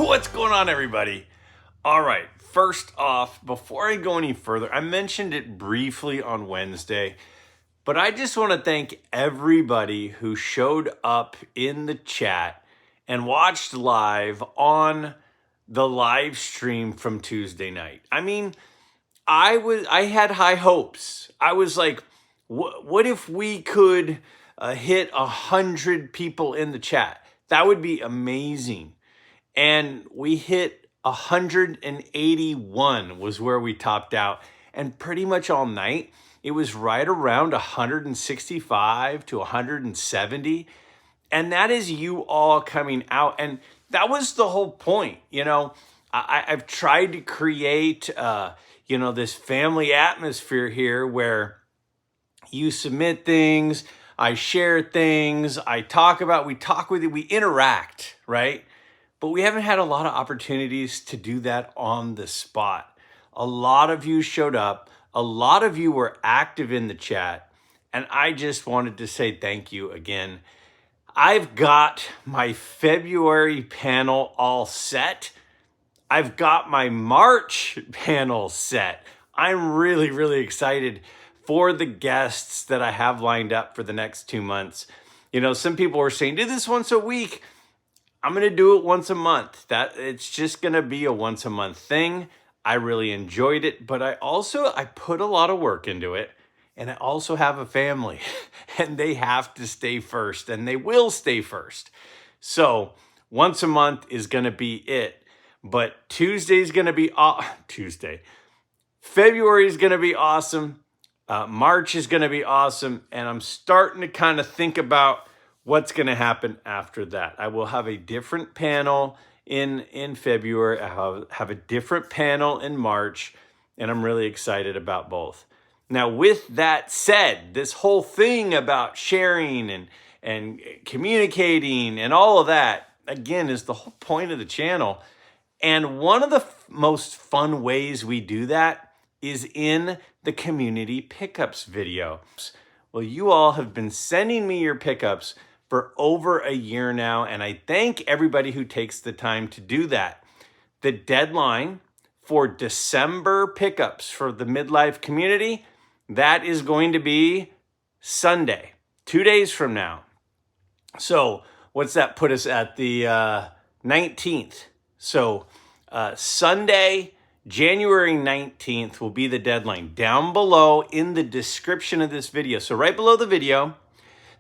What's going on, everybody? All right, first off, before I go any further, I mentioned it briefly on Wednesday, but I just want to thank everybody who showed up in the chat and watched live on the live stream from Tuesday night. I mean, I had high hopes. I was like, what if we could hit 100 people in the chat? That would be amazing. And we hit 181 was where we topped out. And pretty much all night, it was right around 165 to 170. And that is you all coming out. And that was the whole point. You know, I've tried to create, this family atmosphere here where you submit things, I share things, we talk with you, we interact, right? But we haven't had a lot of opportunities to do that on the spot. A lot of you showed up. A lot of you were active in the chat. And I just wanted to say thank you again. I've got my February panel all set. I've got my March panel set. I'm really, really excited for the guests that I have lined up for the next 2 months. You know, some people were saying, do this once a week. I'm going to do it once a month. It's just going to be a once a month thing. I really enjoyed it, but I put a lot of work into it, and I also have a family and they have to stay first, and they will stay first. So once a month is going to be it, but Tuesday's going to be February is going to be awesome. March is going to be awesome. And I'm starting to kind of think about what's going to happen after that. I will have a different panel in February. I have a different panel in March, and I'm really excited about both. Now, with that said, this whole thing about sharing and communicating and all of that, again, is the whole point of the channel. And one of the most fun ways we do that is in the community pickups videos. Well, you all have been sending me your pickups for over a year now, and I thank everybody who takes the time to do that. The deadline for December pickups for the midlife community, that is going to be Sunday, 2 days from now. So what's that put us at? The 19th. So Sunday, January 19th will be the deadline. Down below in the description of this video. So right below the video,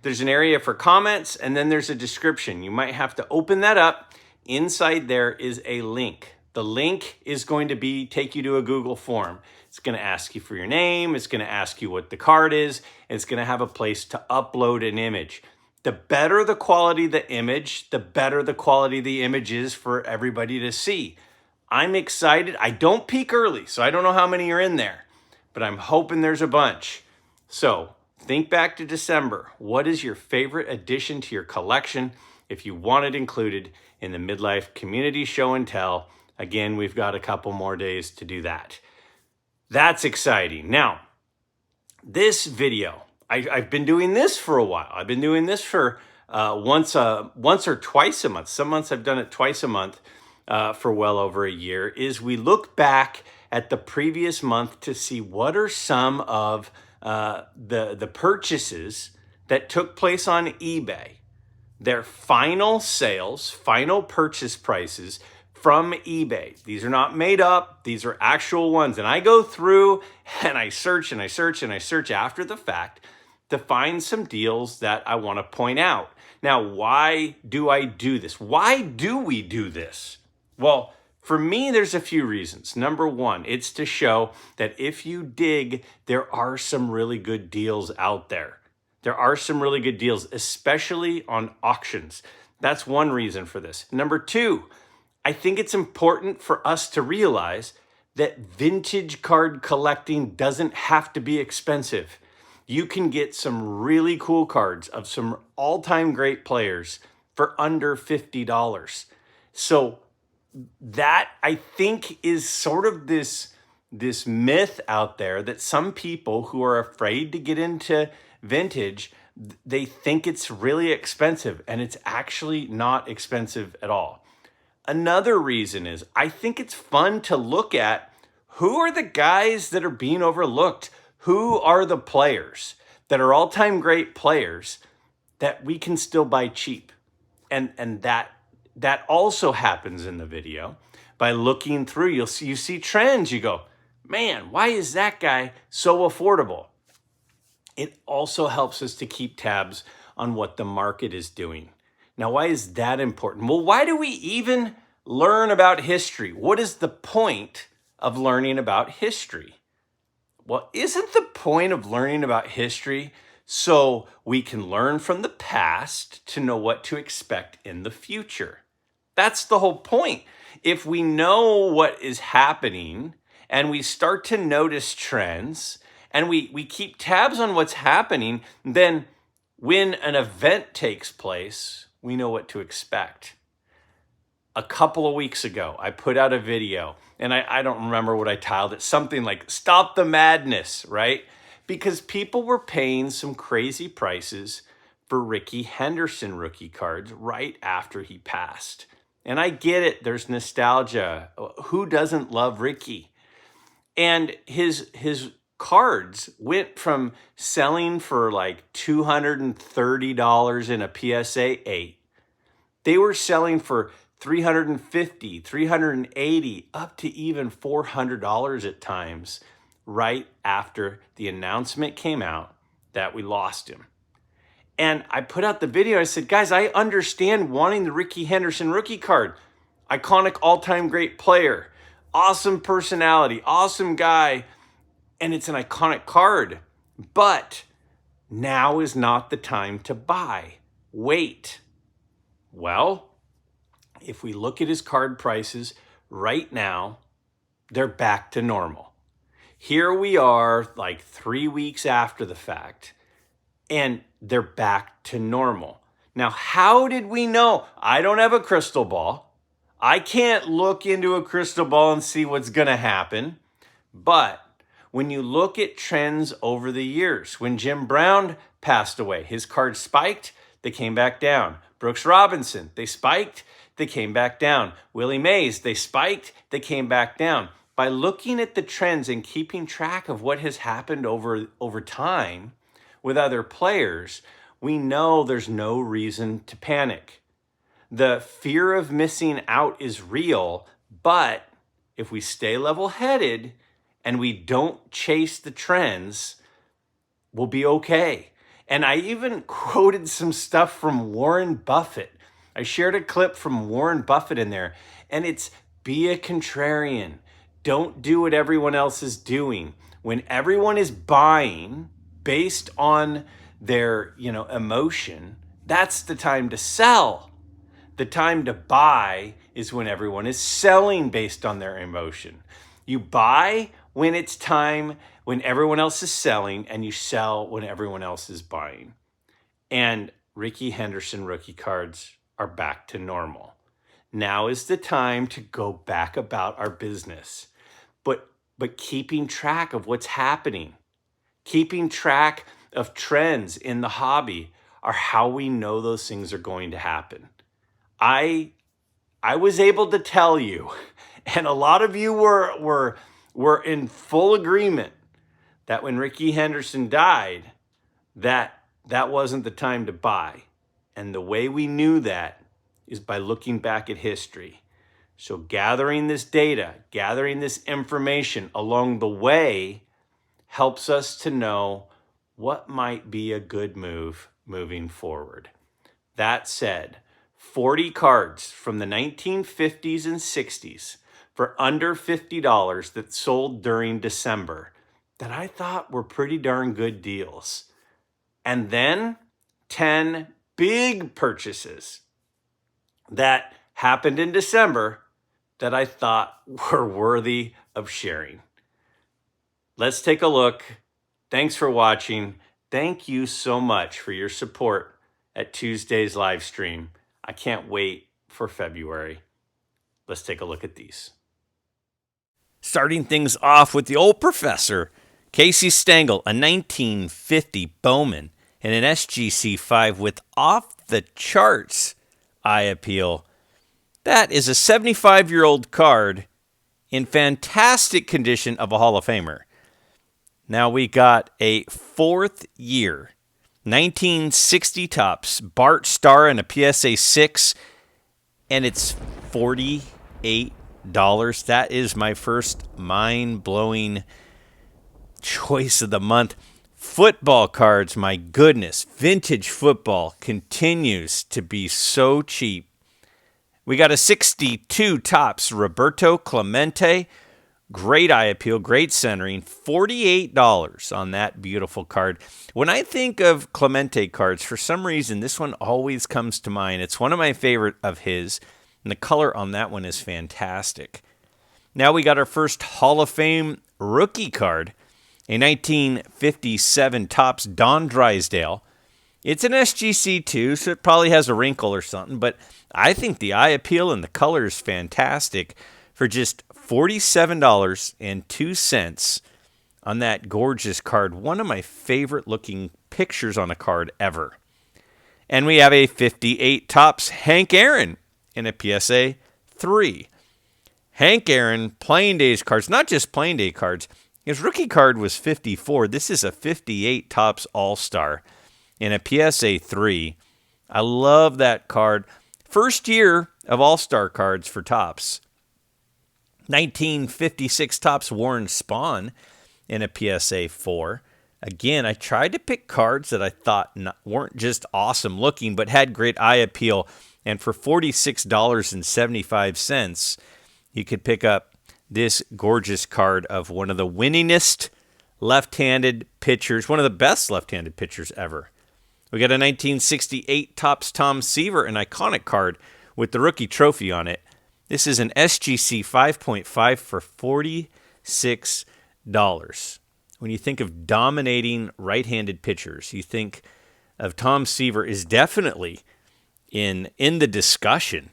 there's an area for comments, and then there's a description. You might have to open that up. Inside there is a link. The link is going to take you to a Google form. It's going to ask you for your name. It's going to ask you what the card is. And it's going to have a place to upload an image. The better the quality of the image, the better the quality of the image is for everybody to see. I'm excited. I don't peek early, so I don't know how many are in there, but I'm hoping there's a bunch. So think back to December. What is your favorite addition to your collection if you want it included in the Midlife Community Show and Tell? Again, we've got a couple more days to do that. That's exciting. Now, this video, I've been doing this for a while. I've been doing this for once or twice a month. Some months I've done it twice a month for well over a year, is we look back at the previous month to see what are some of the purchases that took place on eBay, their final sales, final purchase prices from eBay. These are not made up. These are actual ones. And I go through and I search and I search and I search after the fact to find some deals that I want to point out. Now, why do I do this? Why do we do this? Well, for me, there's a few reasons. Number one, it's to show that if you dig, there are some really good deals out there. There are some really good deals, especially on auctions. That's one reason for this. Number two, I think it's important for us to realize that vintage card collecting doesn't have to be expensive. You can get some really cool cards of some all-time great players for under $50. So that, I think, is sort of this myth out there that some people who are afraid to get into vintage, they think it's really expensive, and it's actually not expensive at all. Another reason is I think it's fun to look at who are the guys that are being overlooked. Who are the players that are all-time great players that we can still buy cheap? And that also happens in the video. By looking through, you see trends. You go, man, why is that guy so affordable? It also helps us to keep tabs on what the market is doing. Now, why is that important? Well, why do we even learn about history? What is the point of learning about history? Well, isn't the point of learning about history so we can learn from the past to know what to expect in the future? That's the whole point. If we know what is happening and we start to notice trends and we keep tabs on what's happening, then when an event takes place, we know what to expect. A couple of weeks ago, I put out a video, and I don't remember what I titled it, something like "Stop the Madness," right? Because people were paying some crazy prices for Rickey Henderson rookie cards right after he passed. And I get it, there's nostalgia. Who doesn't love Rickey? And his cards went from selling for like $230 in a PSA 8. They were selling for $350, $380, up to even $400 at times, right after the announcement came out that we lost him. And I put out the video. I said, guys, I understand wanting the Rickey Henderson rookie card. Iconic all-time great player. Awesome personality. Awesome guy. And it's an iconic card. But now is not the time to buy. Wait. Well, if we look at his card prices right now, they're back to normal. Here we are like 3 weeks after the fact, and they're back to normal. Now, how did we know? I don't have a crystal ball. I can't look into a crystal ball and see what's going to happen. But when you look at trends over the years, when Jim Brown passed away, his cards spiked, they came back down. Brooks Robinson, they spiked, they came back down. Willie Mays, they spiked, they came back down. By looking at the trends and keeping track of what has happened over time with other players, we know there's no reason to panic. The fear of missing out is real, but if we stay level-headed and we don't chase the trends, we'll be okay. And I even quoted some stuff from Warren Buffett. I shared a clip from Warren Buffett in there, and it's be a contrarian. Don't do what everyone else is doing. When everyone is buying based on their, emotion, that's the time to sell. The time to buy is when everyone is selling based on their emotion. You buy when it's time, when everyone else is selling, and you sell when everyone else is buying. And Rickey Henderson rookie cards are back to normal. Now is the time to go back about our business. But keeping track of what's happening, keeping track of trends in the hobby are how we know those things are going to happen. I was able to tell you, and a lot of you were in full agreement that when Rickey Henderson died, that wasn't the time to buy. And the way we knew that is by looking back at history. So gathering this data, gathering this information along the way helps us to know what might be a good move moving forward. That said, 40 cards from the 1950s and 60s for under $50 that sold during December that I thought were pretty darn good deals. And then 10 big purchases that happened in December that I thought were worthy of sharing. Let's take a look. Thanks for watching. Thank you so much for your support at Tuesday's live stream. I can't wait for February. Let's take a look at these. Starting things off with the old professor, Casey Stengel, a 1950 Bowman and an SGC5 with off-the-charts eye appeal. That is a 75-year-old card in fantastic condition of a Hall of Famer. Now we got a 4th year, 1960 Topps, Bart Starr and a PSA 6, and it's $48. That is my first mind-blowing choice of the month. Football cards, my goodness, vintage football continues to be so cheap. We got a 62 Topps, Roberto Clemente. Great eye appeal, great centering, $48 on that beautiful card. When I think of Clemente cards, for some reason, this one always comes to mind. It's one of my favorite of his, and the color on that one is fantastic. Now we got our first Hall of Fame rookie card, a 1957 Topps Don Drysdale. It's an SGC too, so it probably has a wrinkle or something, but I think the eye appeal and the color is fantastic for just $47.02 on that gorgeous card. One of my favorite looking pictures on a card ever. And we have a 58 Topps Hank Aaron in a PSA 3. Hank Aaron, playing days cards, not just playing day cards. His rookie card was 54. This is a 58 Topps All-Star in a PSA 3. I love that card. First year of All-Star cards for Topps. 1956 Topps Warren Spahn in a PSA 4. Again, I tried to pick cards that I thought weren't just awesome looking, but had great eye appeal. And for $46.75, you could pick up this gorgeous card of one of the winningest left-handed pitchers, one of the best left-handed pitchers ever. We got a 1968 Topps Tom Seaver, an iconic card with the rookie trophy on it. This is an SGC 5.5 for $46. When you think of dominating right-handed pitchers, you think of Tom Seaver is definitely in the discussion,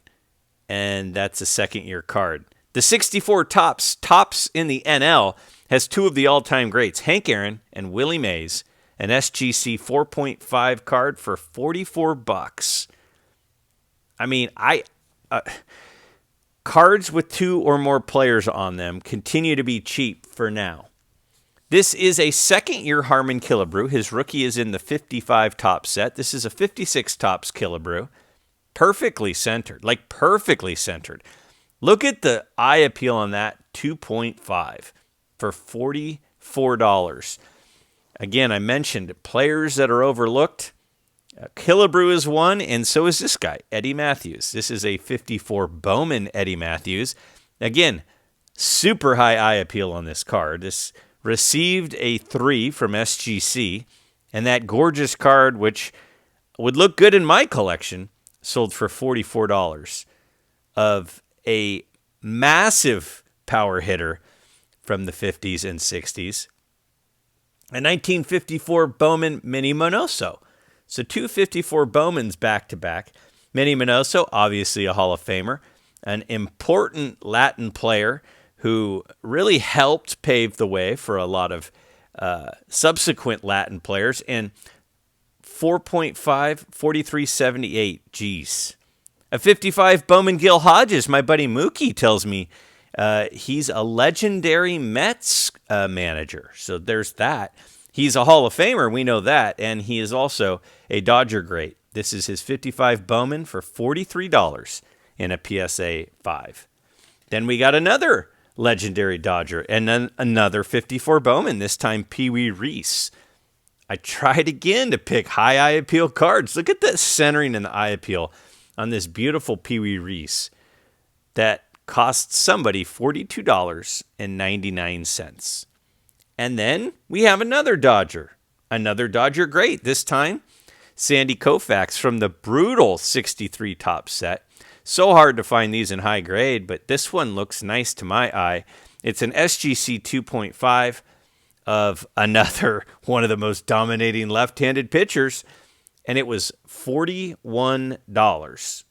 and that's a second-year card. The 64 Topps in the NL has two of the all-time greats, Hank Aaron and Willie Mays, an SGC 4.5 card for $44. I mean, cards with two or more players on them continue to be cheap for now. This is a second-year Harmon Killebrew. His rookie is in the 55 Topps set. This is a 56 Topps Killebrew. Perfectly centered, like perfectly centered. Look at the eye appeal on that, 2.5 for $44. Again, I mentioned players that are overlooked. Killebrew is one, and so is this guy, Eddie Matthews. This is a 54 Bowman Eddie Matthews. Again, super high eye appeal on this card. This received a 3 from SGC, and that gorgeous card, which would look good in my collection, sold for $44 of a massive power hitter from the 50s and 60s. A 1954 Bowman Minnie Minoso. So 254 Bowmans back-to-back. Minnie Minoso, obviously a Hall of Famer, an important Latin player who really helped pave the way for a lot of subsequent Latin players. And 4.5, 43.78. Geez. A 55 Bowman Gil Hodges, my buddy Mookie tells me he's a legendary Mets manager. So there's that. He's a Hall of Famer, we know that, and he is also a Dodger great. This is his 55 Bowman for $43 in a PSA 5. Then we got another legendary Dodger, and then another 54 Bowman, this time Pee Wee Reese. I tried again to pick high eye appeal cards. Look at the centering and the eye appeal on this beautiful Pee Wee Reese that cost somebody $42.99. And then we have another Dodger great. This time, Sandy Koufax from the brutal 63 Topps set. So hard to find these in high grade, but this one looks nice to my eye. It's an SGC 2.5 of another one of the most dominating left-handed pitchers, and it was $41.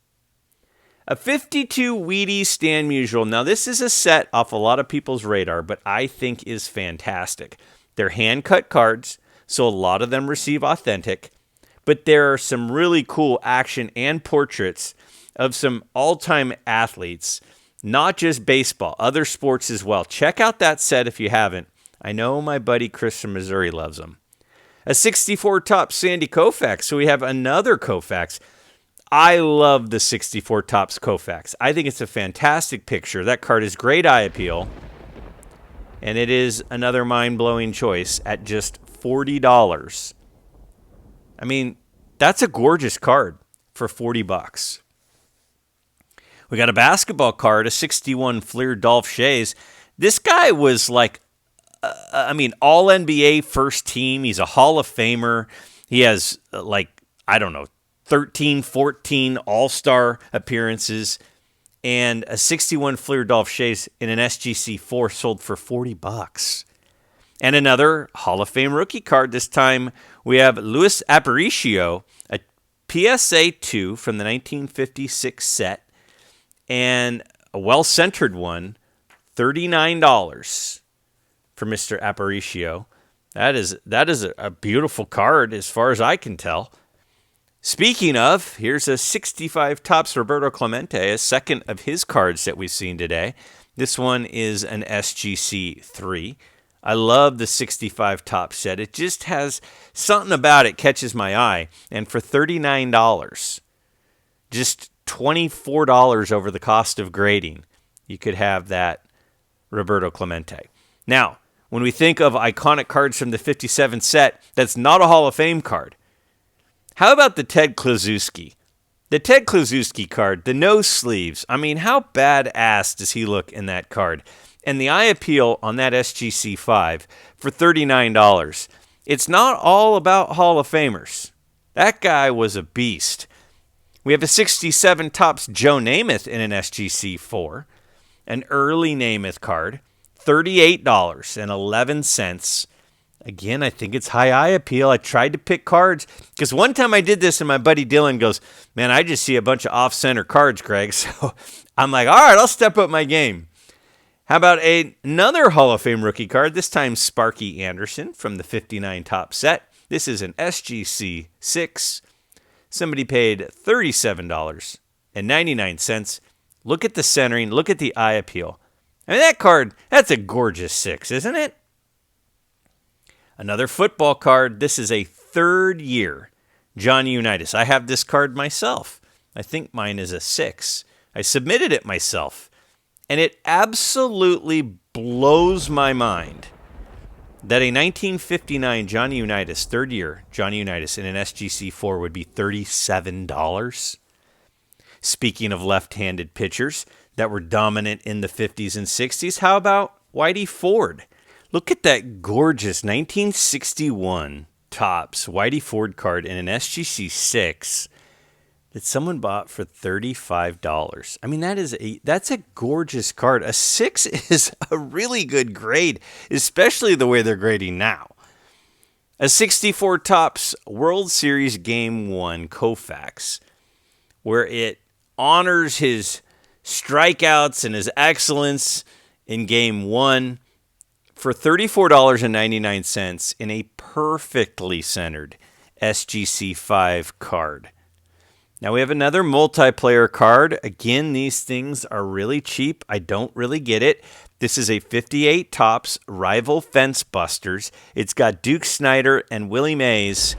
A 52 Wheaties Stan Musial. Now, this is a set off a lot of people's radar, but I think is fantastic. They're hand-cut cards, so a lot of them receive authentic, but there are some really cool action and portraits of some all-time athletes, not just baseball, other sports as well. Check out that set if you haven't. I know my buddy Chris from Missouri loves them. A 64 Topps Sandy Koufax. So we have another Koufax. I love the 64 Topps Koufax. I think it's a fantastic picture. That card is great eye appeal. And it is another mind-blowing choice at just $40. I mean, that's a gorgeous card for $40. We got a basketball card, a 61 Fleer Dolph Schayes. This guy was like, all NBA first team. He's a Hall of Famer. He has 13, 14 All-Star appearances. And a 61 Fleer Dolph Schayes in an SGC4 sold for $40. And another Hall of Fame rookie card. This time we have Luis Aparicio, a PSA 2 from the 1956 set. And a well-centered one, $39 for Mr. Aparicio. That is a beautiful card as far as I can tell. Speaking of, here's a 65 Topps Roberto Clemente, a second of his cards that we've seen today. This one is an SGC 3. I love the 65 Topps set. It just has something about it catches my eye. And for $39, just $24 over the cost of grading, you could have that Roberto Clemente. Now, when we think of iconic cards from the 57 set, that's not a Hall of Fame card. How about the Ted Kluszewski? The Ted Kluszewski card, the no sleeves. I mean, how badass does he look in that card? And the eye appeal on that SGC 5 for $39. It's not all about Hall of Famers. That guy was a beast. We have a 67 Topps Joe Namath in an SGC 4, an early Namath card, $38.11. Again, I think it's high eye appeal. I tried to pick cards because one time I did this and my buddy Dylan goes, man, I just see a bunch of off-center cards, Greg. So I'm like, all right, I'll step up my game. How about another Hall of Fame rookie card, this time Sparky Anderson from the 59 Topps set. This is an SGC 6. Somebody paid $37.99. Look at the centering. Look at the eye appeal. I mean, that card, that's a gorgeous 6, isn't it? Another football card. This is a third year Johnny Unitas. I have this card myself. I think mine is a 6. I submitted it myself. And it absolutely blows my mind that a 1959 Johnny Unitas, third year Johnny Unitas in an SGC 4 would be $37. Speaking of left-handed pitchers that were dominant in the 50s and 60s, how about Whitey Ford? Look at that gorgeous 1961 Topps Whitey Ford card in an SGC 6 that someone bought for $35. I mean, that's a gorgeous card. A 6 is a really good grade, especially the way they're grading now. A 64 Topps World Series Game 1 Koufax, where it honors his strikeouts and his excellence in Game 1 for $34.99 in a perfectly centered SGC 5 card. Now we have another multiplayer card. Again, these things are really cheap. I don't really get it. This is a 58 Topps Rival Fence Busters. It's got Duke Snider and Willie Mays.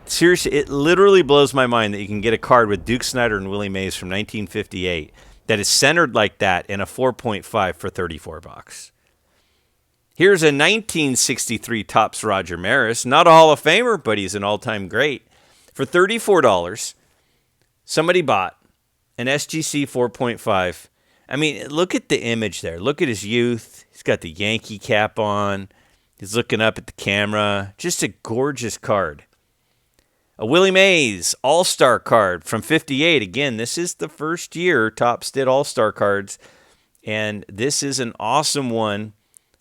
Seriously, it literally blows my mind that you can get a card with Duke Snider and Willie Mays from 1958 that is centered like that in a 4.5 for $34. Here's a 1963 Topps Roger Maris. Not a Hall of Famer, but he's an all-time great. For $34, somebody bought an SGC 4.5. I mean, look at the image there. Look at his youth. He's got the Yankee cap on. He's looking up at the camera. Just a gorgeous card. A Willie Mays All-Star card from 58. Again, this is the first year Topps did All-Star cards. And this is an awesome one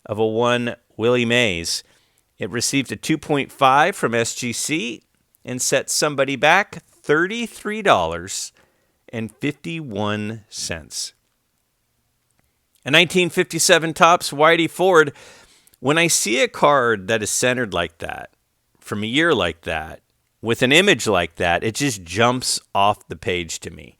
of a one Willie Mays. It received a 2.5 from SGC and set somebody back $33.51. A 1957 Topps Whitey Ford. When I see a card that is centered like that, from a year like that, with an image like that, it just jumps off the page to me.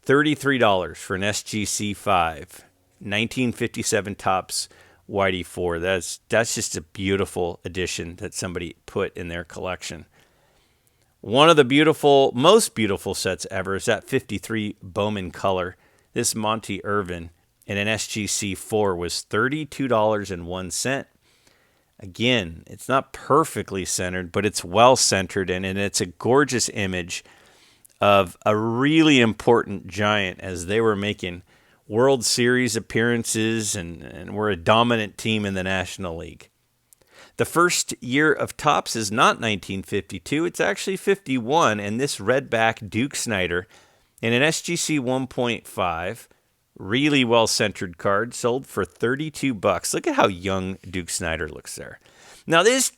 $33 for an SGC 5, 1957 Topps Whitey 4. That's just a beautiful addition that somebody put in their collection. One of the most beautiful sets ever is that 53 Bowman Color. This Monty Irvin in an SGC 4 was $32.01. Again, it's not perfectly centered, but it's well centered, and it's a gorgeous image of a really important Giant as they were making World Series appearances and were a dominant team in the National League. The first year of Topps is not 1952, it's actually 51, and this redback Duke Snider in an SGC 1.5, really well-centered card, sold for $32. Look at how young Duke Snider looks there. Now this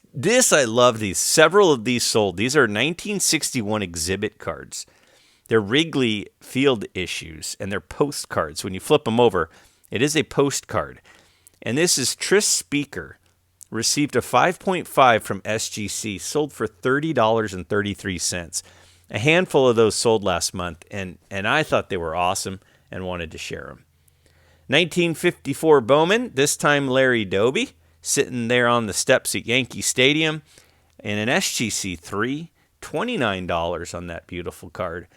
I love these. Several of these sold. These are 1961 exhibit cards. They're Wrigley Field issues, and they're postcards. When you flip them over, it is a postcard. And this is Tris Speaker. Received a 5.5 from SGC, sold for $30.33. A handful of those sold last month, and I thought they were awesome and wanted to share them. 1954 Bowman, this time Larry Doby, sitting there on the steps at Yankee Stadium in an SGC 3, $29 on that beautiful card.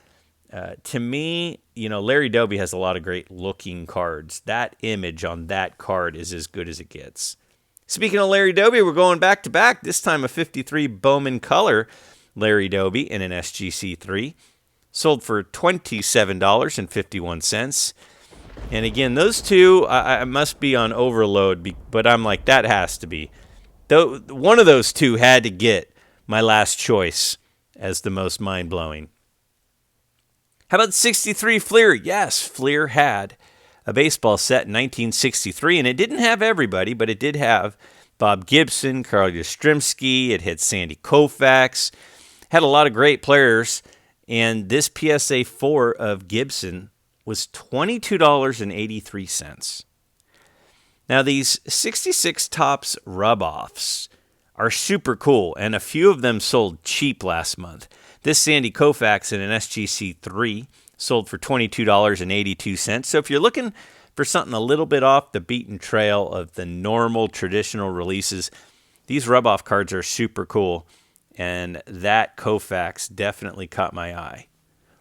To me, Larry Doby has a lot of great looking cards. That image on that card is as good as it gets. Speaking of Larry Doby, we're going back to back. This time a 53 Bowman Color Larry Doby in an SGC 3. Sold for $27.51. And again, those two, I must be on overload, but I'm like, that has to be. One of those two had to get my last choice as the most mind-blowing. How about 63 Fleer? Yes, Fleer had a baseball set in 1963, and it didn't have everybody, but it did have Bob Gibson, Carl Yastrzemski, it had Sandy Koufax, had a lot of great players, and this PSA 4 of Gibson was $22.83. Now, these 66 Topps rub-offs are super cool, and a few of them sold cheap last month. This Sandy Koufax in an SGC 3 sold for $22.82. So if you're looking for something a little bit off the beaten trail of the normal traditional releases, these rub-off cards are super cool, and that Koufax definitely caught my eye.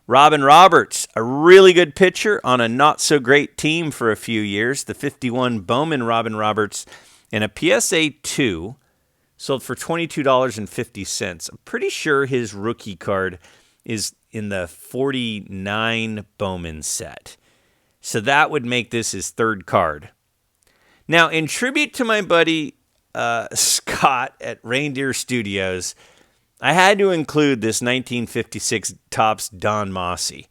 Robin Roberts, a really good pitcher on a not-so-great team for a few years. The 51 Bowman Robin Roberts in a PSA 2 sold for $22.50. I'm pretty sure his rookie card is in the 49 Bowman set. So that would make this his third card. Now, in tribute to my buddy Scott at Reindeer Studios, I had to include this 1956 Topps Don Mossy.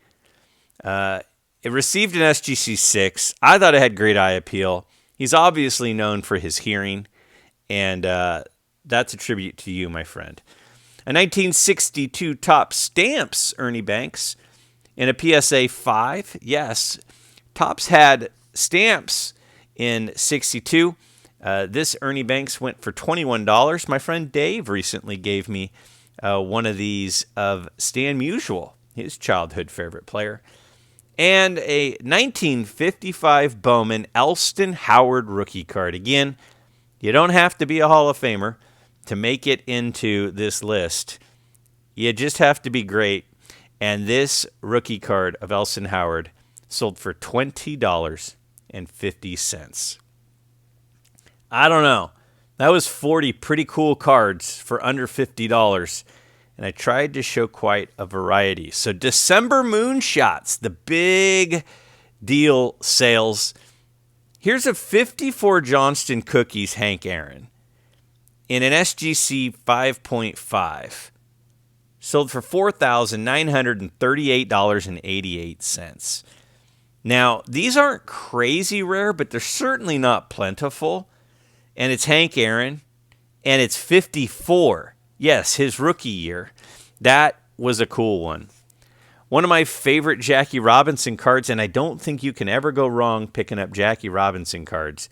It received an SGC 6. I thought it had great eye appeal. He's obviously known for his hearing, and that's a tribute to you, my friend. A 1962 Topps Stamps Ernie Banks in a PSA 5. Yes, Topps had Stamps in 62. This Ernie Banks went for $21. My friend Dave recently gave me one of these of Stan Musial, his childhood favorite player. And a 1955 Bowman Elston Howard rookie card. Again, you don't have to be a Hall of Famer to make it into this list. You just have to be great. And this rookie card of Elston Howard sold for $20.50. I don't know. That was 40 pretty cool cards for under $50. And I tried to show quite a variety. So December moonshots, the big deal sales. Here's a 54 Johnston Cookies Hank Aaron in an SGC 5.5. Sold for $4,938.88. Now, these aren't crazy rare, but they're certainly not plentiful. And it's Hank Aaron, and it's 54. Yes, his rookie year. That was a cool one. One of my favorite Jackie Robinson cards, and I don't think you can ever go wrong picking up Jackie Robinson cards,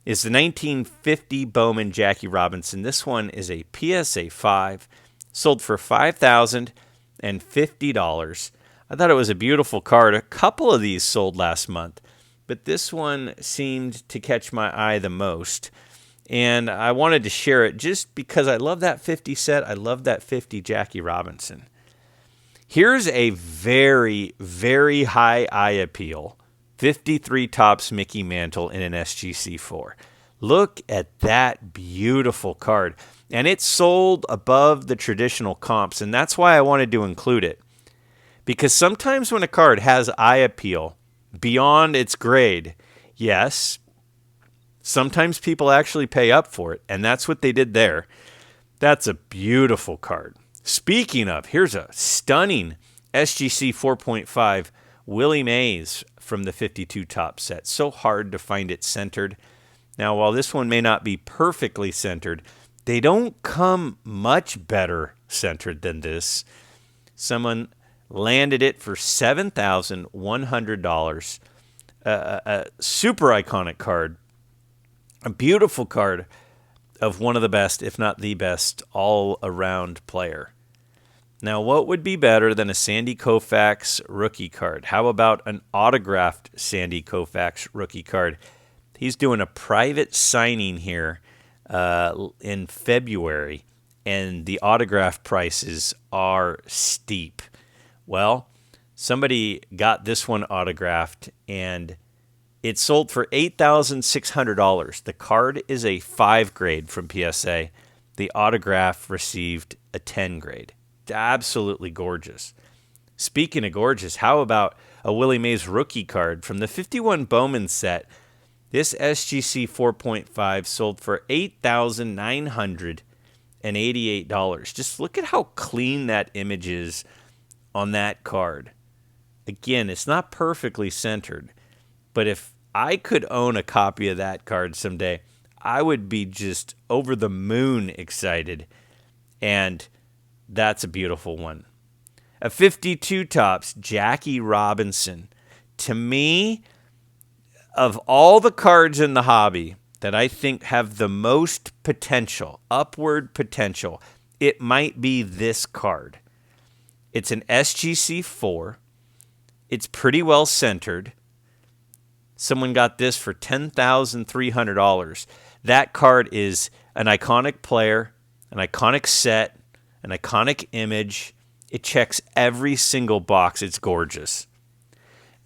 is the 1950 Bowman Jackie Robinson. This one is a PSA 5, sold for $5,050. I thought it was a beautiful card. A couple of these sold last month, but this one seemed to catch my eye the most. And I wanted to share it just because I love that 50 set. I love that 50 Jackie Robinson. Here's a very, very high eye appeal 53 Topps Mickey Mantle in an SGC4. Look at that beautiful card. And it's sold above the traditional comps, and that's why I wanted to include it. Because sometimes when a card has eye appeal beyond its grade, yes, sometimes people actually pay up for it, and that's what they did there. That's a beautiful card. Speaking of, here's a stunning SGC 4.5 Willie Mays from the 52 Topps set. So hard to find it centered. Now, while this one may not be perfectly centered, they don't come much better centered than this. Someone landed it for $7,100. A super iconic card. A beautiful card of one of the best, if not the best, all-around player. Now, what would be better than a Sandy Koufax rookie card? How about an autographed Sandy Koufax rookie card? He's doing a private signing here in February, and the autograph prices are steep. Well, somebody got this one autographed, and it sold for $8,600. The card is a 5 grade from PSA. The autograph received a 10 grade. Absolutely gorgeous. Speaking of gorgeous, how about a Willie Mays rookie card from the 51 Bowman set? This SGC 4.5 sold for $8,988. Just look at how clean that image is on that card. Again, it's not perfectly centered, but if I could own a copy of that card someday, I would be just over the moon excited. And that's a beautiful one. A 52 Topps Jackie Robinson. To me, of all the cards in the hobby that I think have the most potential, upward potential, it might be this card. It's an SGC 4. It's pretty well centered. Someone got this for $10,300. That card is an iconic player, an iconic set, an iconic image. It checks every single box. It's gorgeous.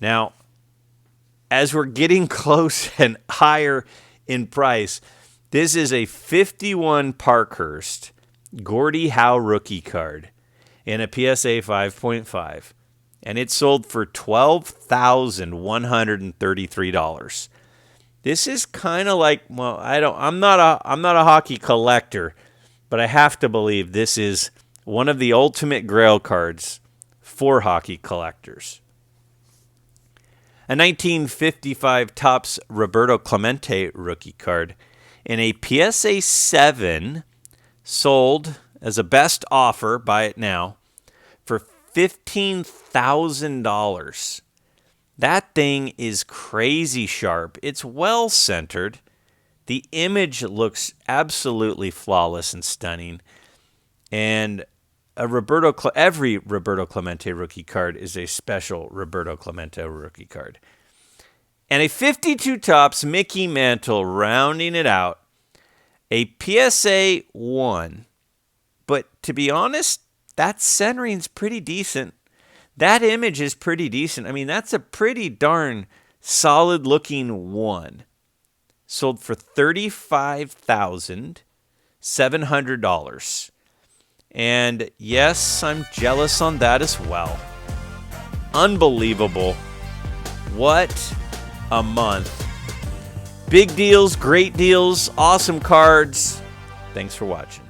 Now, as we're getting close and higher in price, this is a 51 Parkhurst Gordie Howe rookie card in a PSA 5.5. And it sold for $12,133. This is kind of like, well, I'm not a hockey collector, but I have to believe this is one of the ultimate grail cards for hockey collectors. A 1955 Topps Roberto Clemente rookie card in a PSA 7, sold as a best offer, buy it now, for $15,000. That thing is crazy sharp. It's well centered. The image looks absolutely flawless and stunning. And every Roberto Clemente rookie card is a special Roberto Clemente rookie card. And a 52 Topps Mickey Mantle rounding it out. A PSA 1. But to be honest, that centering's pretty decent. That image is pretty decent. I mean, that's a pretty darn solid-looking 1. Sold for $35,700. And yes, I'm jealous on that as well. Unbelievable. What a month. Big deals, great deals, awesome cards. Thanks for watching.